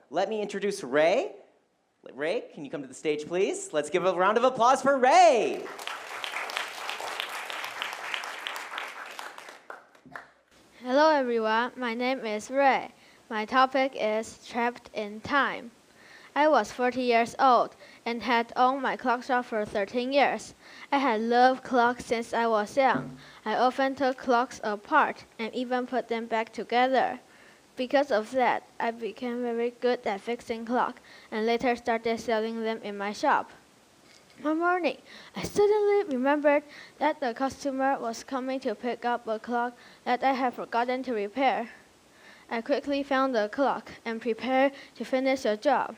let me introduce Ray. Ray, can you come to the stage, please? Let's give a round of applause for Ray. Hello everyone, my name is Ray. My topic is Trapped in Time. I was 40 years old and had owned my clock shop for 13 years. I had loved clocks since I was young. I often took clocks apart and even put them back together. Because of that, I became very good at fixing clocks and later started selling them in my shop. One morning, I suddenly remembered that the customer was coming to pick up a clock that I had forgotten to repair. I quickly found the clock and prepared to finish the job.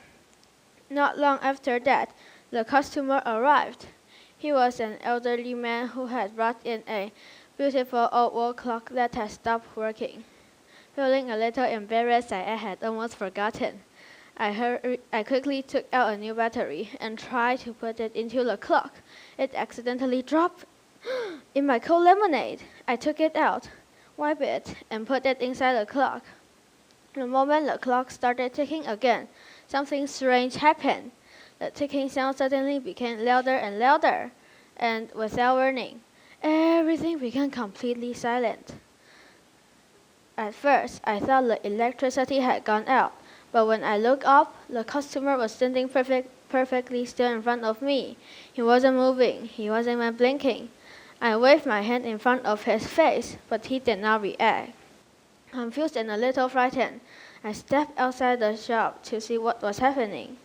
Not long after that, the customer arrived. He was an elderly man who had brought in a beautiful old wall clock that had stopped working. Feeling a little embarrassed, I had almost forgotten. I quickly took out a new battery and tried to put it into the clock. It accidentally dropped in my cold lemonade. I took it out, wiped it, and put it inside the clock. The moment the clock started ticking again, something strange happened. The ticking sound suddenly became louder and louder, and without warning, everything became completely silent. At first, I thought the electricity had gone out. But when I looked up, the customer was standing perfectly still in front of me. He wasn't moving. He wasn't even blinking. I waved my hand in front of his face, but he did not react. Confused and a little frightened, I stepped outside the shop to see what was happening.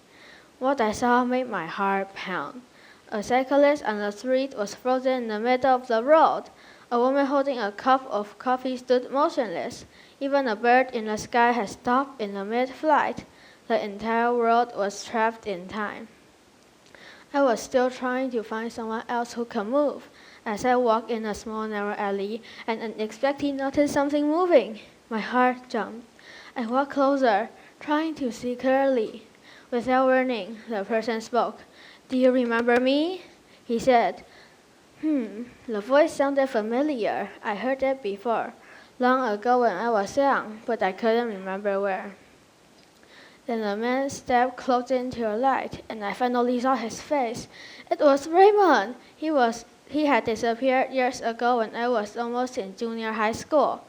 What I saw made my heart pound. A cyclist on the street was frozen in the middle of the road. A woman holding a cup of coffee stood motionless. Even a bird in the sky had stopped in the mid-flight. The entire world was trapped in time. I was still trying to find someone else who could move. As I walked in a small narrow alley and unexpectedly noticed something moving, my heart jumped. I walked closer, trying to see clearly. Without warning, the person spoke. "Do you remember me?" He said. The voice sounded familiar. I heard it before. Long ago when I was young, but I couldn't remember where. Then the man stepped closer into the light, and I finally saw his face. It was Raymond. He had disappeared years ago when I was almost in junior high school.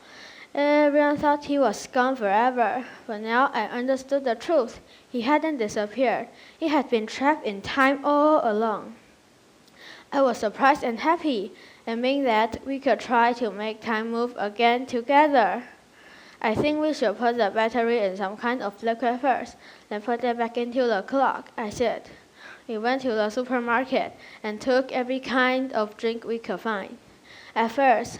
Everyone thought he was gone forever, but now I understood the truth. He hadn't disappeared. He had been trapped in time all along. I was surprised and happy. It meant that we could try to make time move again together. I think we should put the battery in some kind of liquid first, then put it back into the clock, I said. We went to the supermarket and took every kind of drink we could find. At first,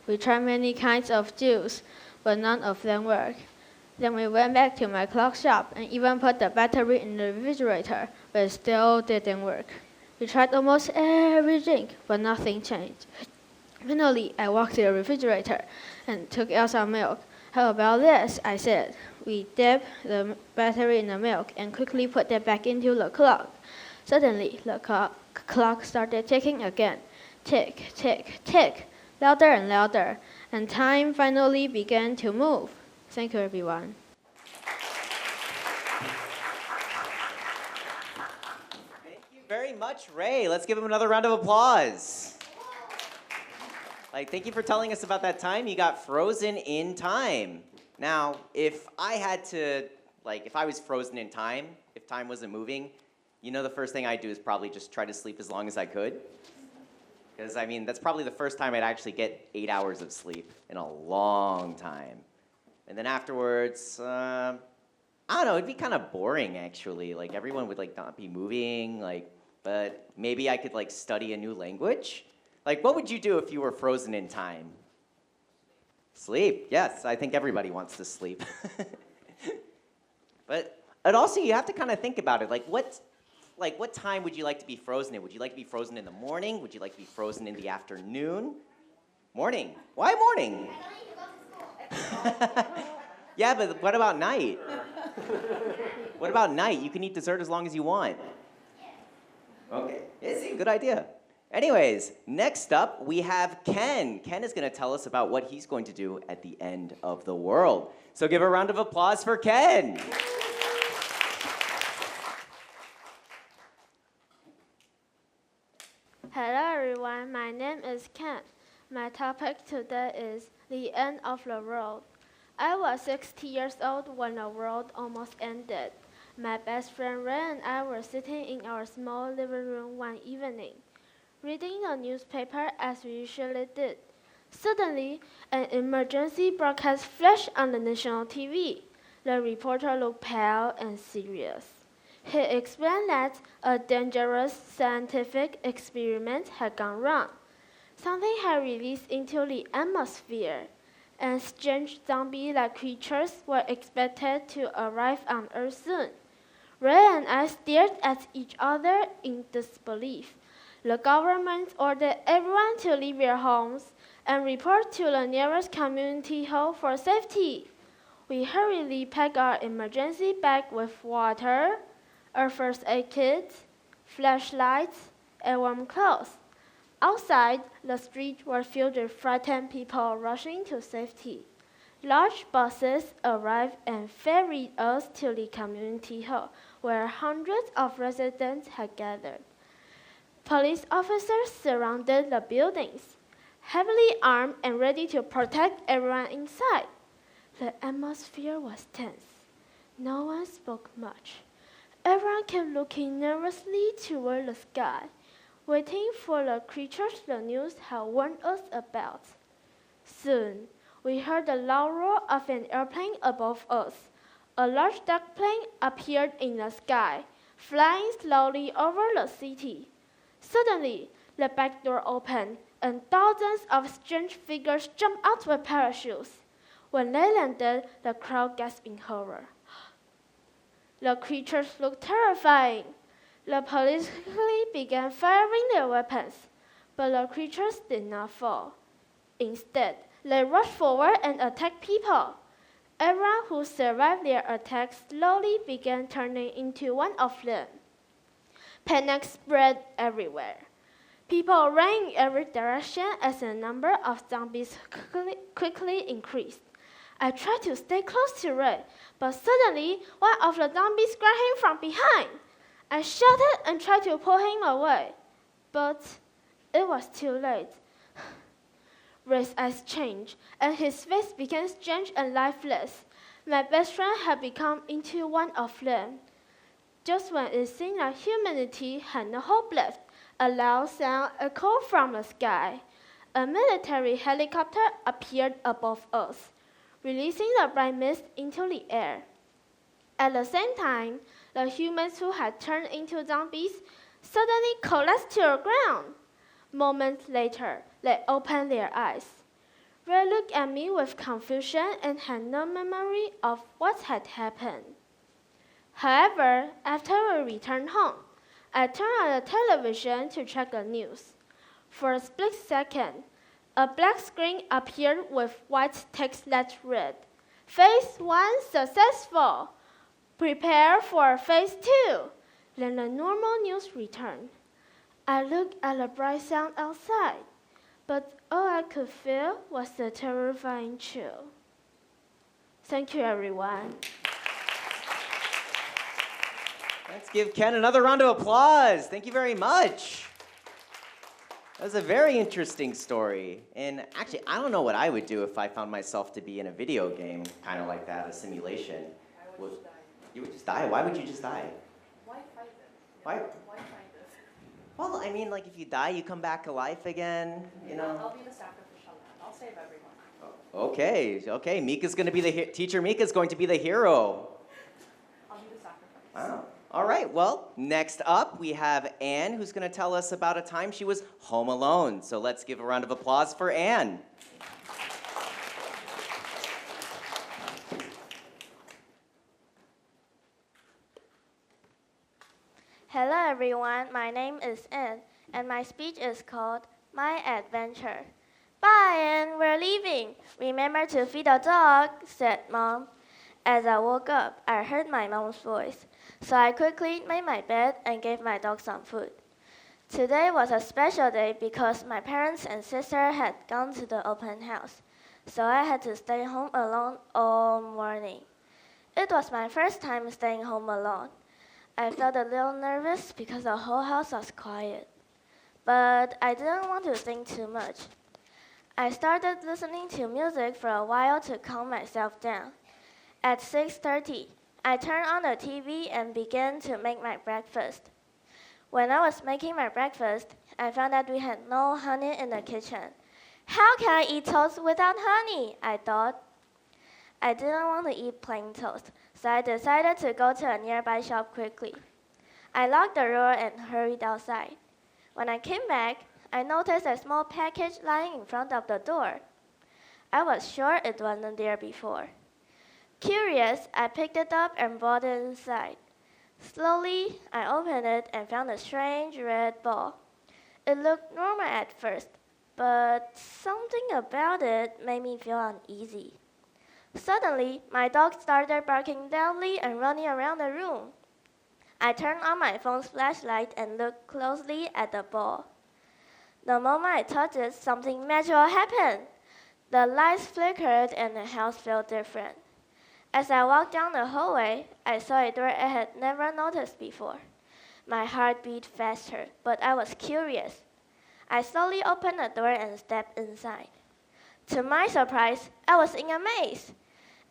we tried many kinds of juice, but none of them worked. Then we went back to my clock shop and even put the battery in the refrigerator, but it still didn't work. We tried almost every drink, but nothing changed. Finally, I walked to the refrigerator and took out some milk. "How about this?" I said. We dipped the battery in the milk and quickly put it back into the clock. Suddenly, the clock started ticking again. Tick, tick, tick, louder and louder, and time finally began to move. Thank you, everyone. Very much, Ray. Let's give him another round of applause. Thank you for telling us about that time you got frozen in time. Now, if I had to, if I was frozen in time, if time wasn't moving, the first thing I'd do is probably just try to sleep as long as I could. Because, that's probably the first time I'd actually get 8 hours of sleep in a long time. And then afterwards, I don't know, it'd be kind of boring, actually. Everyone would, not be moving, but maybe I could, study a new language. What would you do if you were frozen in time? Sleep. Yes, I think everybody wants to sleep. But also, you have to kind of think about it. What time would you like to be frozen in? Would you like to be frozen in the morning? Would you like to be frozen in the afternoon? Morning. Why morning? Yeah, but what about night? What about night? You can eat dessert as long as you want. Okay, it's a good idea. Anyways, next up, we have Ken. Ken is going to tell us about what he's going to do at the end of the world. So give a round of applause for Ken. Hello everyone, my name is Ken. My topic today is the end of the world. I was 60 years old when the world almost ended. My best friend Ray and I were sitting in our small living room one evening, reading the newspaper as we usually did. Suddenly, an emergency broadcast flashed on the national TV. The reporter looked pale and serious. He explained that a dangerous scientific experiment had gone wrong. Something had released into the atmosphere, and strange zombie-like creatures were expected to arrive on Earth soon. Ray and I stared at each other in disbelief. The government ordered everyone to leave their homes and report to the nearest community hall for safety. We hurriedly packed our emergency bag with water, a first aid kit, flashlights, and warm clothes. Outside, the streets were filled with frightened people rushing to safety. Large buses arrived and ferried us to the community hall, where hundreds of residents had gathered. Police officers surrounded the buildings, heavily armed and ready to protect everyone inside. The atmosphere was tense. No one spoke much. Everyone kept looking nervously toward the sky, waiting for the creatures the news had warned us about. Soon, we heard the loud roar of an airplane above us. A large dark plane appeared in the sky, flying slowly over the city. Suddenly, the back door opened, and thousands of strange figures jumped out with parachutes. When they landed, the crowd gasped in horror. The creatures looked terrifying. The police quickly began firing their weapons, but the creatures did not fall. Instead, they rushed forward and attacked people. Everyone who survived their attack slowly began turning into one of them. Panic spread everywhere. People ran in every direction as the number of zombies quickly increased. I tried to stay close to Ray, but suddenly one of the zombies grabbed him from behind. I shouted and tried to pull him away, but it was too late. Ray's eyes changed, and his face became strange and lifeless. My best friend had become into one of them. Just when it seemed like humanity had no hope left, a loud sound echoed from the sky. A military helicopter appeared above us, releasing the bright mist into the air. At the same time, the humans who had turned into zombies suddenly collapsed to the ground. Moments later, they opened their eyes. Ray looked at me with confusion and had no memory of what had happened. However, after we returned home, I turned on the television to check the news. For a split second, a black screen appeared with white text that read, "Phase 1 successful. Prepare for Phase 2. Then the normal news returned. I looked at the bright sun outside, but all I could feel was a terrifying chill. Thank you, everyone. Let's give Ken another round of applause. Thank you very much. That was a very interesting story. And actually, I don't know what I would do if I found myself to be in a video game, kind of like that, a simulation. I would just die. You would just die? Why would you just die? Why fight them? Why? Why fight this? Well, I mean, like if you die, you come back to life again, you know? I'll be the sacrificial lamb. I'll save everyone. Okay. Mika's going to be teacher Mika's going to be the hero. I'll be the sacrifice. Wow. All right, well, next up we have Anne, who's going to tell us about a time she was home alone. So let's give a round of applause for Anne. Hello everyone, my name is Anne, and my speech is called My Adventure. Bye Anne, we're leaving. Remember to feed the dog, said Mom. As I woke up, I heard my mom's voice, so I quickly made my bed and gave my dog some food. Today was a special day because my parents and sister had gone to the open house, so I had to stay home alone all morning. It was my first time staying home alone. I felt a little nervous because the whole house was quiet. but I didn't want to think too much. I started listening to music for a while to calm myself down. At 6:30, I turned on the TV and began to make my breakfast. When I was making my breakfast, I found that we had no honey in the kitchen. How can I eat toast without honey? I thought. I didn't want to eat plain toast, so I decided to go to a nearby shop quickly. I locked the door and hurried outside. When I came back, I noticed a small package lying in front of the door. I was sure it wasn't there before. Curious, I picked it up and brought it inside. Slowly, I opened it and found a strange red ball. It looked normal at first, but something about it made me feel uneasy. Suddenly, my dog started barking loudly and running around the room. I turned on my phone's flashlight and looked closely at the ball. The moment I touched it, something magical happened. The lights flickered and the house felt different. As I walked down the hallway, I saw a door I had never noticed before. My heart beat faster, but I was curious. I slowly opened the door and stepped inside. To my surprise, I was in a maze.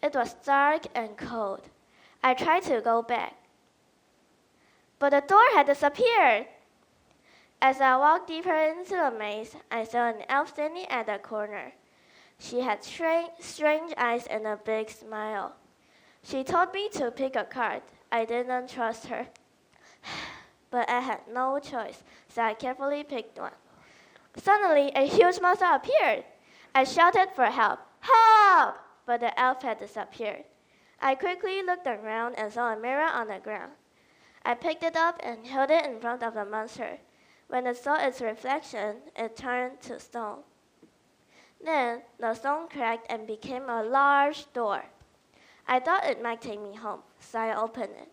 It was dark and cold. I tried to go back, but the door had disappeared. As I walked deeper into the maze, I saw an elf standing at the corner. She had strange eyes and a big smile. She told me to pick a card. I didn't trust her, but I had no choice, so I carefully picked one. Suddenly, a huge monster appeared. I shouted for help. Help! But the elf had disappeared. I quickly looked around and saw a mirror on the ground. I picked it up and held it in front of the monster. When it saw its reflection, it turned to stone. Then, the stone cracked and became a large door. I thought it might take me home, so I opened it.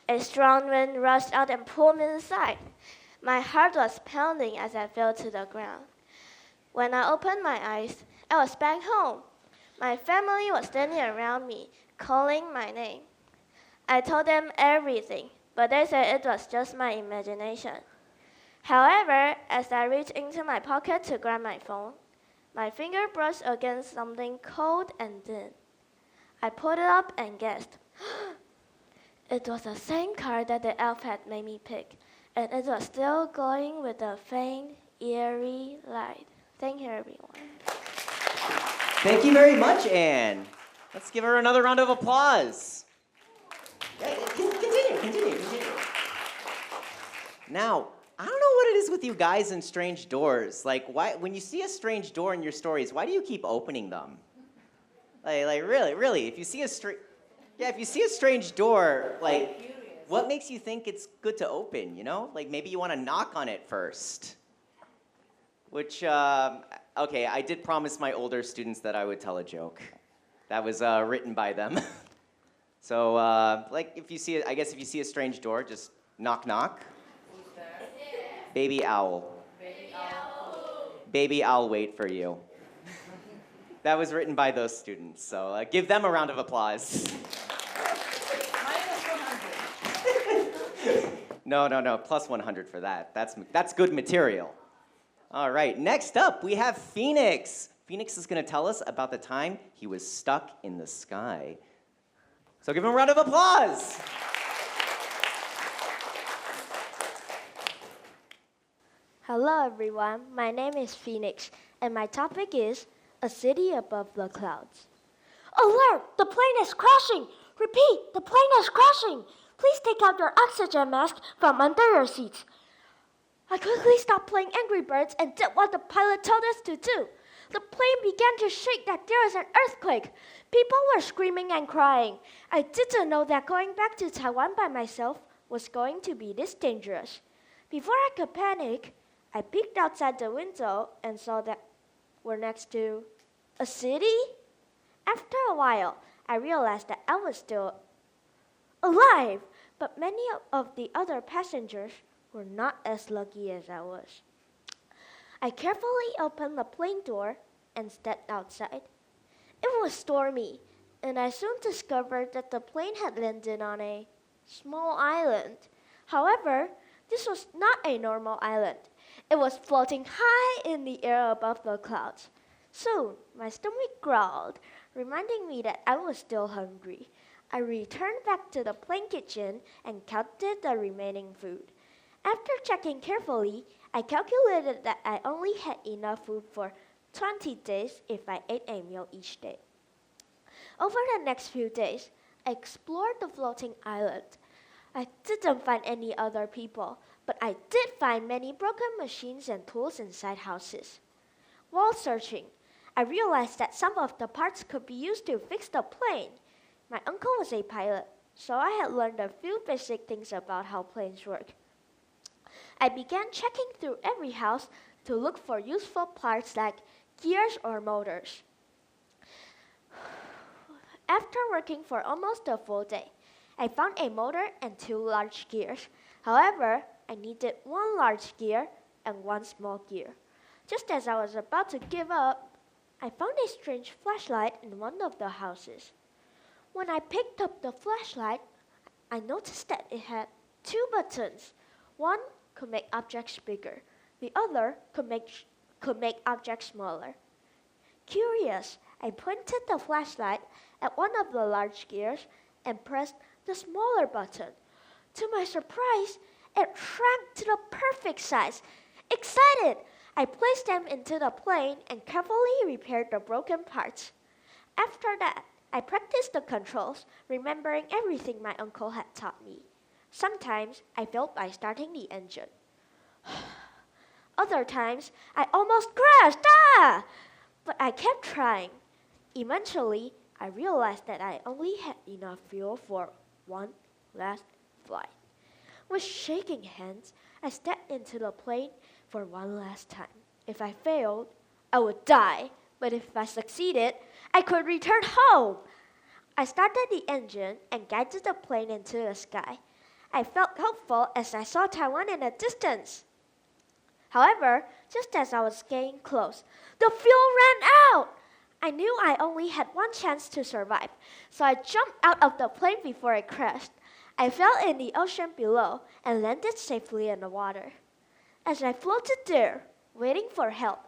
A strong wind rushed out and pulled me inside. My heart was pounding as I fell to the ground. When I opened my eyes, I was back home. My family was standing around me, calling my name. I told them everything, but they said it was just my imagination. However, as I reached into my pocket to grab my phone, my finger brushed against something cold and thin. I pulled it up and gasped. It was the same card that the elf had made me pick, and it was still glowing with a faint, eerie light. Thank you, everyone. Thank you very much, Anne. Let's give her another round of applause. Continue. Now, I don't know what it is with you guys and strange doors. Like, why, when you see a strange door in your stories, why do you keep opening them? Like really, if you see a strange door, like, what makes you think it's good to open, you know? Like, maybe you want to knock on it first. Which, okay, I did promise my older students that I would tell a joke. That was written by them. So, like, if you see a strange door, just knock, knock. Who's there? Baby owl. Baby owl. Baby owl, wait for you. That was written by those students, so give them a round of applause. Minus 100. No, plus 100 for that. That's good material. All right, next up, we have Phoenix. Phoenix is going to tell us about the time he was stuck in the sky. So give him a round of applause. Hello everyone, my name is Phoenix, and my topic is a city above the clouds. Alert! The plane is crashing! Repeat, the plane is crashing! Please take out your oxygen mask from under your seats. I quickly stopped playing Angry Birds and did what the pilot told us to do. The plane began to shake like there was an earthquake. People were screaming and crying. I didn't know that going back to Taiwan by myself was going to be this dangerous. Before I could panic, I peeked outside the window and saw that we're next to a city. After a while, I realized that I was still alive, but many of the other passengers were not as lucky as I was. I carefully opened the plane door and stepped outside. It was stormy, and I soon discovered that the plane had landed on a small island. However, this was not a normal island. It was floating high in the air above the clouds. Soon, my stomach growled, reminding me that I was still hungry. I returned back to the plane kitchen and counted the remaining food. After checking carefully, I calculated that I only had enough food for 20 days if I ate a meal each day. Over the next few days, I explored the floating island. I didn't find any other people, but I did find many broken machines and tools inside houses. While searching, I realized that some of the parts could be used to fix the plane. My uncle was a pilot, so I had learned a few basic things about how planes work. I began checking through every house to look for useful parts like gears or motors. After working for almost a full day, I found a motor and 2 large gears. However, I needed 1 large gear and 1 small gear. Just as I was about to give up, I found a strange flashlight in one of the houses. When I picked up the flashlight, I noticed that it had 2 buttons. One could make objects bigger. The other could make objects smaller. Curious, I pointed the flashlight at one of the large gears and pressed the smaller button. To my surprise, it shrank to the perfect size. Excited, I placed them into the plane and carefully repaired the broken parts. After that, I practiced the controls, remembering everything my uncle had taught me. Sometimes I failed by starting the engine. Other times, I almost crashed, but I kept trying. Eventually, I realized that I only had enough fuel for one last flight. With shaking hands, I stepped into the plane for one last time. If I failed, I would die, but if I succeeded, I could return home. I started the engine and guided the plane into the sky. I felt hopeful as I saw Taiwan in the distance. However, just as I was getting close, the fuel ran out. I knew I only had one chance to survive, so I jumped out of the plane before it crashed. I fell in the ocean below and landed safely in the water. As I floated there, waiting for help,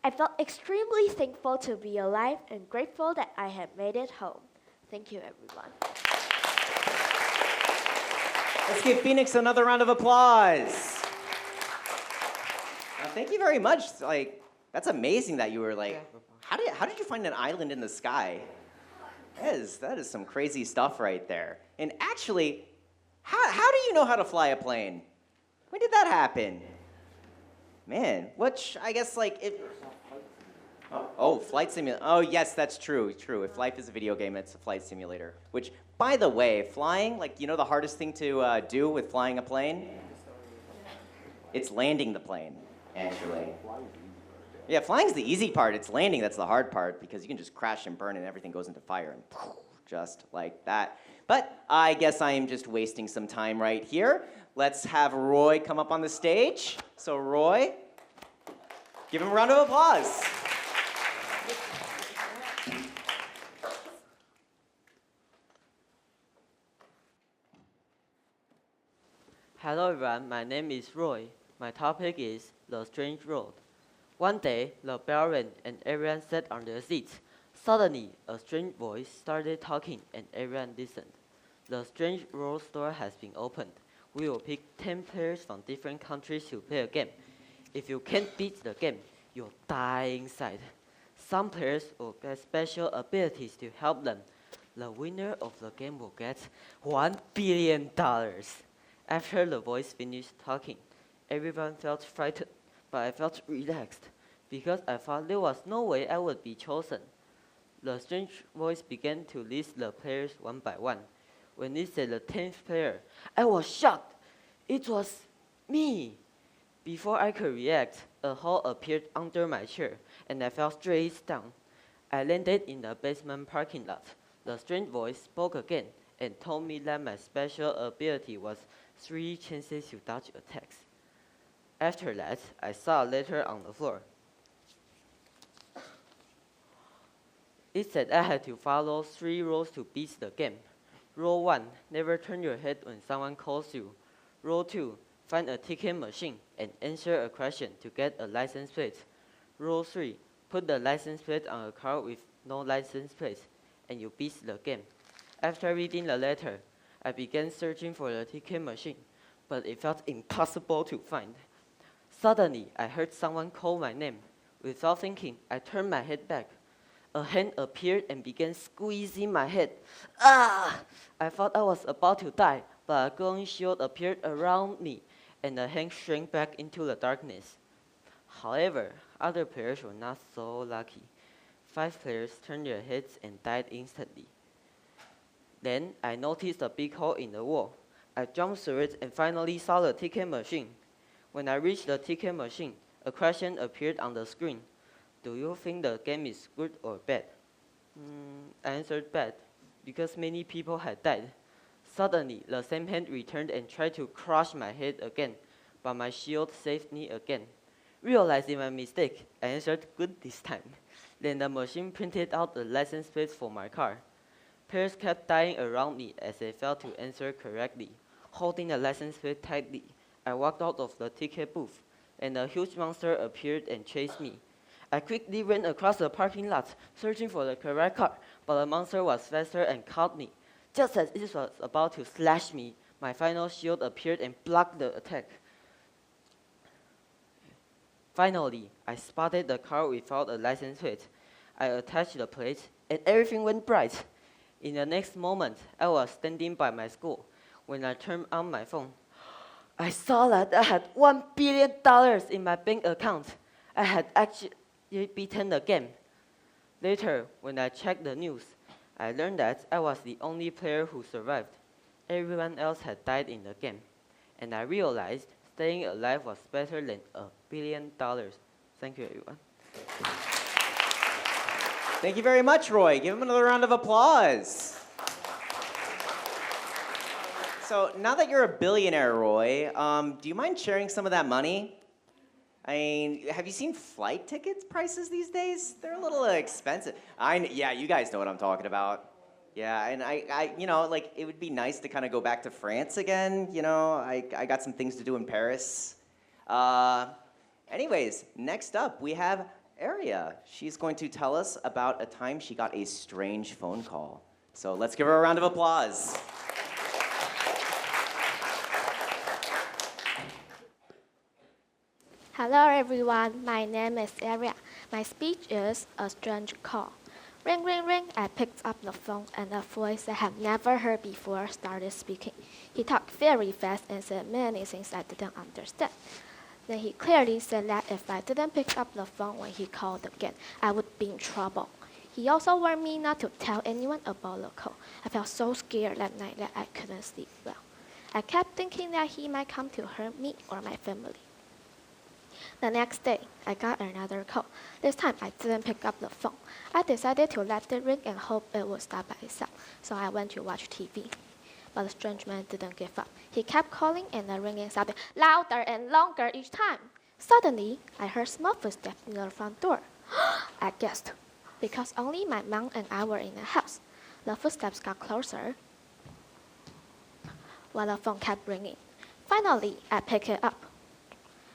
I felt extremely thankful to be alive and grateful that I had made it home. Thank you, everyone. Let's give Phoenix another round of applause. Thank you very much. That's amazing that you were how did you find an island in the sky? That is some crazy stuff right there. And actually, how do you know how to fly a plane? When did that happen? Man, which I guess flight simulator. Oh yes, that's true. If life is a video game, it's a flight simulator. Which, by the way, flying, the hardest thing to do with flying a plane? It's landing the plane, actually. Yeah, flying's the easy part. It's landing that's the hard part because you can just crash and burn and everything goes into fire and just like that. But I guess I am just wasting some time right here. Let's have Roy come up on the stage. So Roy, give him a round of applause. Hello everyone, my name is Roy. My topic is The Strange Road. One day, the bell rang and everyone sat on their seats. Suddenly, a strange voice started talking and everyone listened. The Strange Road store has been opened. We will pick 10 players from different countries to play a game. If you can't beat the game, you'll die inside. Some players will get special abilities to help them. The winner of the game will get $1 billion. After the voice finished talking, everyone felt frightened, but I felt relaxed because I thought there was no way I would be chosen. The strange voice began to list the players one by one. When it said the 10th player, I was shocked. It was me. Before I could react, a hole appeared under my chair, and I fell straight down. I landed in the basement parking lot. The strange voice spoke again and told me that my special ability was 3 chances to dodge attacks. After that, I saw a letter on the floor. It said I had to follow 3 rules to beat the game. Rule 1, never turn your head when someone calls you. Rule 2, Find a ticket machine and answer a question to get a license plate. Rule 3. Put the license plate on a car with no license plate, and you beat the game. After reading the letter, I began searching for the ticket machine, but it felt impossible to find. Suddenly, I heard someone call my name. Without thinking, I turned my head back. A hand appeared and began squeezing my head. Ah! I thought I was about to die, but a glowing shield appeared around me, and the hand shrank back into the darkness. However, other players were not so lucky. 5 players turned their heads and died instantly. Then I noticed a big hole in the wall. I jumped through it and finally saw the ticket machine. When I reached the ticket machine, a question appeared on the screen. Do you think the game is good or bad? I answered bad, because many people had died. Suddenly, the same hand returned and tried to crush my head again, but my shield saved me again. Realizing my mistake, I answered good this time. Then the machine printed out the license plate for my car. Players kept dying around me as they failed to answer correctly. Holding the license plate tightly, I walked out of the ticket booth, and a huge monster appeared and chased me. I quickly ran across the parking lot, searching for the correct car, but the monster was faster and caught me. Just as it was about to slash me, my final shield appeared and blocked the attack. Finally, I spotted the car without a license plate. I attached the plate, and everything went bright. In the next moment, I was standing by my school. When I turned on my phone, I saw that I had $1 billion in my bank account. I had actually beaten the game. Later, when I checked the news, I learned that I was the only player who survived. Everyone else had died in the game. And I realized staying alive was better than $1 billion. Thank you, everyone. Thank you very much, Roy. Give him another round of applause. So now that you're a billionaire, Roy, do you mind sharing some of that money? I mean, have you seen flight tickets prices these days? They're a little expensive. Yeah, you guys know what I'm talking about. Yeah, and I like, it would be nice to kind of go back to France again. I got some things to do in Paris. Anyways, next up we have Aria. She's going to tell us about a time she got a strange phone call. So let's give her a round of applause. Hello everyone, my name is Aria. My speech is a strange call. Ring, ring, ring. I picked up the phone and a voice I had never heard before started speaking. He talked very fast and said many things I didn't understand. Then he clearly said that if I didn't pick up the phone when he called again, I would be in trouble. He also warned me not to tell anyone about the call. I felt so scared that night that I couldn't sleep well. I kept thinking that he might come to hurt me or my family. The next day, I got another call. This time, I didn't pick up the phone. I decided to let it ring and hope it would stop by itself, so I went to watch TV. But the strange man didn't give up. He kept calling and the ringing sounded louder and longer each time. Suddenly, I heard small footsteps near the front door. I guessed, because only my mom and I were in the house. The footsteps got closer, while the phone kept ringing. Finally, I picked it up.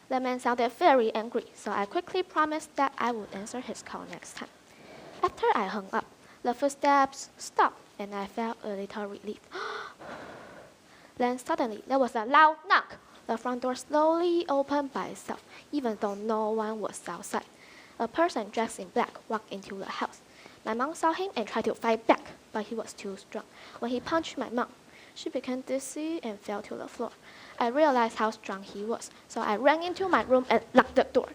The man sounded very angry, so I quickly promised that I would answer his call next time. After I hung up, the footsteps stopped, and I felt a little relief. Then suddenly, there was a loud knock. The front door slowly opened by itself, even though no one was outside. A person dressed in black walked into the house. My mom saw him and tried to fight back, but he was too strong. When he punched my mom, she became dizzy and fell to the floor. I realized how strong he was, so I ran into my room and locked the door.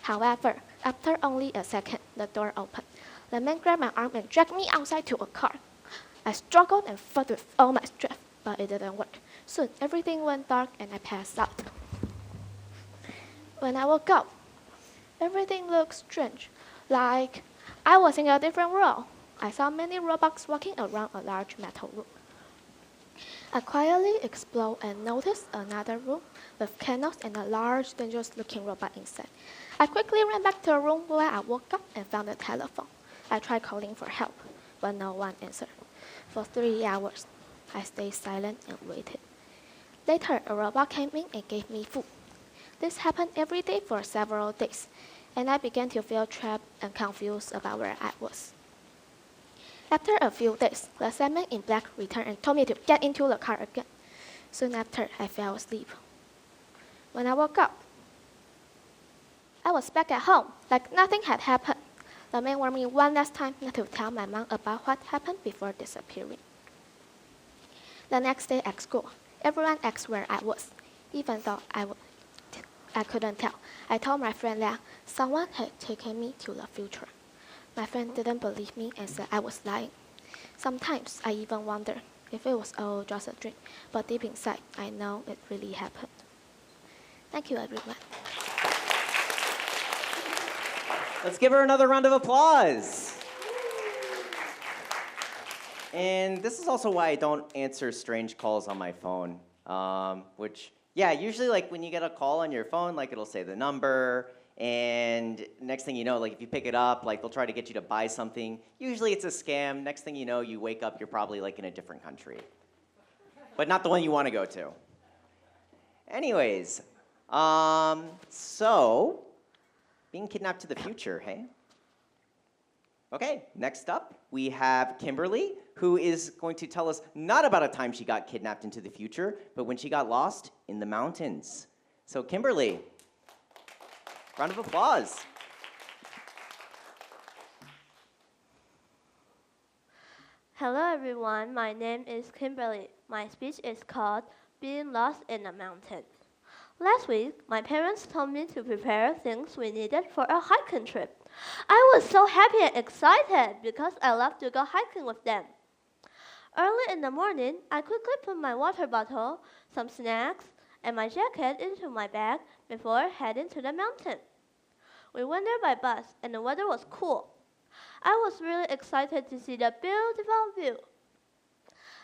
However, after only a second, the door opened. The man grabbed my arm and dragged me outside to a car. I struggled and fought with all my strength, but it didn't work. Soon, everything went dark and I passed out. When I woke up, everything looked strange, like I was in a different world. I saw many robots walking around a large metal room. I quietly explored and noticed another room with candles and a large, dangerous-looking robot inside. I quickly ran back to the room where I woke up and found a telephone. I tried calling for help, but no one answered. For 3 hours, I stayed silent and waited. Later, a robot came in and gave me food. This happened every day for several days, and I began to feel trapped and confused about where I was. After a few days, the Sandman in black returned and told me to get into the car again. Soon after, I fell asleep. When I woke up, I was back at home, like nothing had happened. The man warned me one last time not to tell my mom about what happened before disappearing. The next day at school, everyone asked where I was, even though I couldn't tell. I told my friend that someone had taken me to the future. My friend didn't believe me and said I was lying. Sometimes I even wonder if it was all just a dream, but deep inside, I know it really happened. Thank you, everyone. Let's give her another round of applause. And this is also why I don't answer strange calls on my phone. Usually like when you get a call on your phone, like it'll say the number, and next thing you know, like if you pick it up, like they'll try to get you to buy something. Usually it's a scam. Next thing you know, you wake up, you're probably like in a different country. But not the one you want to go to. Anyways, so being kidnapped to the future, hey? Okay, next up, we have Kimberly, who is going to tell us not about a time she got kidnapped into the future, but when she got lost in the mountains. So Kimberly, round of applause. Hello everyone, my name is Kimberly. My speech is called Being Lost in a Mountain. Last week, my parents told me to prepare things we needed for a hiking trip. I was so happy and excited because I love to go hiking with them. Early in the morning, I quickly put my water bottle, some snacks, and my jacket into my bag before heading to the mountain. We went there by bus, and the weather was cool. I was really excited to see the beautiful view.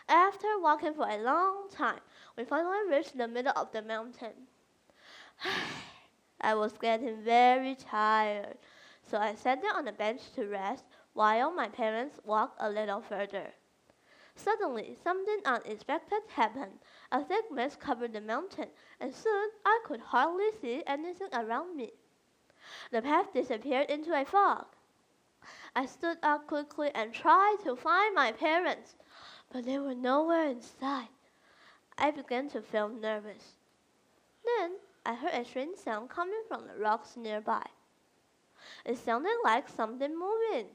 After walking for a long time, we finally reached the middle of the mountain. I was getting very tired, so I sat down on a bench to rest while my parents walked a little further. Suddenly, something unexpected happened. A thick mist covered the mountain, and soon I could hardly see anything around me. The path disappeared into a fog. I stood up quickly and tried to find my parents, but they were nowhere in sight. I began to feel nervous. Then I heard a strange sound coming from the rocks nearby. It sounded like something moving.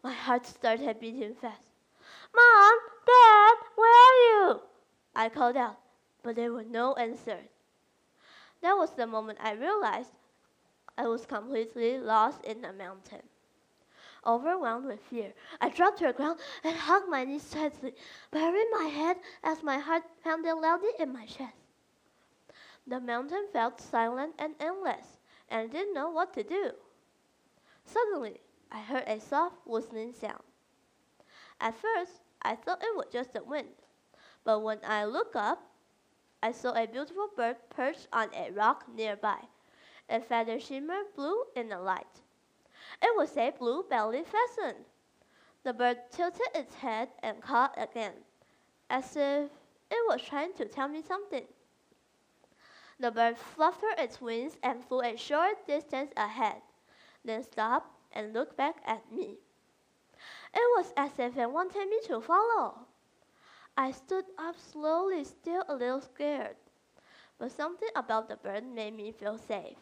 My heart started beating fast. Mom, Dad, where are you? I called out, but there were no answers. That was the moment I realized I was completely lost in the mountain. Overwhelmed with fear, I dropped to the ground and hugged my knees tightly, burying my head as my heart pounded loudly in my chest. The mountain felt silent and endless, and I didn't know what to do. Suddenly, I heard a soft whistling sound. At first, I thought it was just the wind, but when I looked up, I saw a beautiful bird perched on a rock nearby. Its feathers shimmered blue in the light. It was a blue-bellied pheasant. The bird tilted its head and cawed again, as if it was trying to tell me something. The bird fluttered its wings and flew a short distance ahead, then stopped and looked back at me. It was as if it wanted me to follow. I stood up slowly, still a little scared, but something about the bird made me feel safe.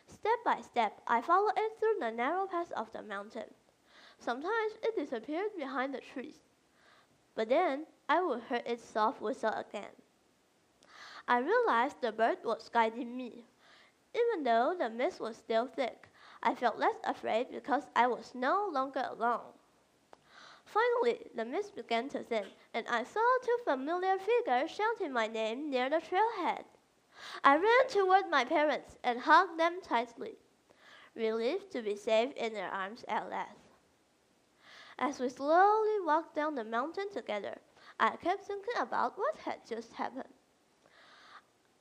Step by step, I followed it through the narrow path of the mountain. Sometimes it disappeared behind the trees, but then I would hear its soft whistle again. I realized the bird was guiding me. Even though the mist was still thick, I felt less afraid because I was no longer alone. Finally, the mist began to thin, and I saw two familiar figures shouting my name near the trailhead. I ran toward my parents and hugged them tightly, relieved to be safe in their arms at last. As we slowly walked down the mountain together, I kept thinking about what had just happened.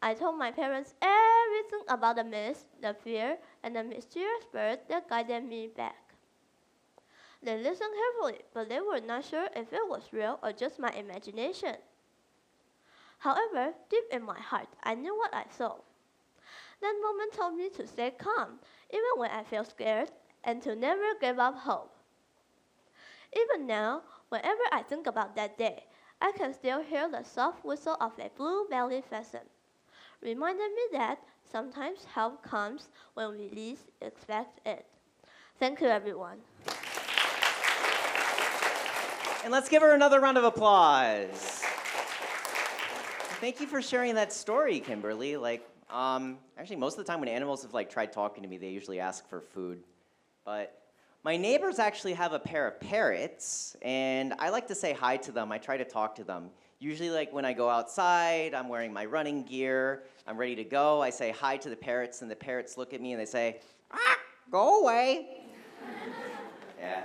I told my parents everything about the mist, the fear, and the mysterious bird that guided me back. They listened carefully, but they were not sure if it was real or just my imagination. However, deep in my heart, I knew what I saw. That moment taught me to stay calm, even when I feel scared, and to never give up hope. Even now, whenever I think about that day, I can still hear the soft whistle of a blue-bellied pheasant, reminding me that sometimes help comes when we least expect it. Thank you, everyone. And let's give her another round of applause. Thank you for sharing that story, Kimberly. Actually, most of the time when animals have tried talking to me, they usually ask for food. But my neighbors actually have a pair of parrots, and I like to say hi to them. I try to talk to them. Usually, when I go outside, I'm wearing my running gear, I'm ready to go. I say hi to the parrots, and the parrots look at me and they say, "Ah, go away." Yeah.